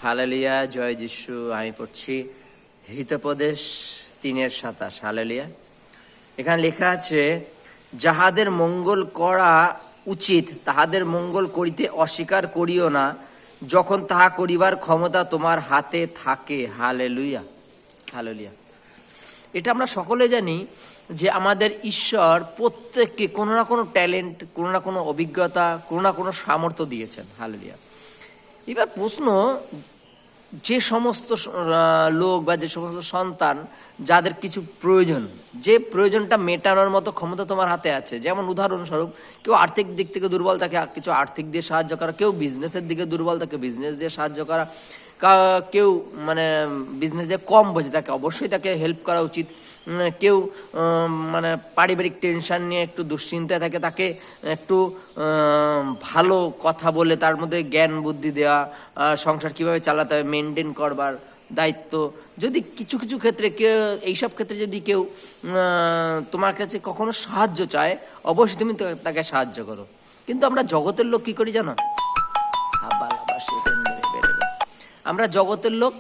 Hallelujah, জয় যিশু। আমি পড়ছি হিতোপদেশ 3:27। হালেলুয়া। এখানে লেখা আছে, যাহাদের মঙ্গল করা উচিত তাহাদের মঙ্গল করিতে অস্বীকার করিও না, যখন তাহা করিবার ক্ষমতা তোমার হাতে থাকে। Hallelujah, hallelujah. এটা আমরা সকলে জানি যে আমাদের ঈশ্বর প্রত্যেককে কোনো না কোনো ট্যালেন্ট, কোনো না কোনো অভিজ্ঞতা, কোনো না কোনো সামর্থ্য দিয়েছেন। হালেলুয়া। এবার প্রশ্ন, যে সমস্ত লোক বা যে সমস্ত সন্তান যাদের কিছু প্রয়োজন, যে প্রয়োজনটা মেটানোর মতো ক্ষমতা তোমার হাতে আছে, যেমন উদাহরণস্বরূপ কেউ আর্থিক দিক থেকে দুর্বল তাকে কিছু আর্থিক দিয়ে সাহায্য করা, কেউ বিজনেসের দিকে দুর্বল তাকে বিজনেস দিয়ে সাহায্য করা, কেউ মানে বিজনেসে কম বোঝে তাকে অবশ্যই তাকে হেল্প করা উচিত, কেউ মানে পারিবারিক টেনশন নিয়ে একটু দুশ্চিন্তায় থাকে তাকে একটু ভালো কথা বলে তার মধ্যে জ্ঞান বুদ্ধি দেওয়া, সংসার কীভাবে চালাতে হবে মেনটেন করবার দায়িত্ব। যদি কিছু কিছু ক্ষেত্রে কেউ এইসব ক্ষেত্রে যদি কেউ তোমার কাছে কখনো সাহায্য চায়, অবশ্যই তুমি তাকে সাহায্য করো। কিন্তু আমরা জগতের লোক কী করি জানো? আমরা জগতের লোক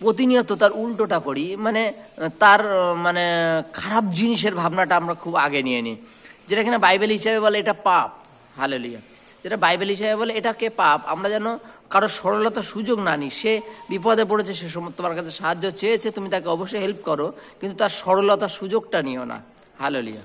প্রতিনিয়ত তার উল্টোটা করি, মানে তার মানে খারাপ জিনিসের ভাবনাটা আমরা খুব আগে নিয়ে নিই। যেটা কিনা বাইবেল হিসাবে বলে এটা পাপ। হালেলুয়া। যেটা বাইবেল হিসাবে বলে এটাকে পাপ, আমরা যেন কারো সরলতার সুযোগ না নিই। সে বিপদে পড়েছে, সে সময় তোমার কাছে সাহায্য চেয়েছে, তুমি তাকে অবশ্যই হেল্প করো, কিন্তু তার সরলতার সুযোগটা নিও না। হালেলুয়া।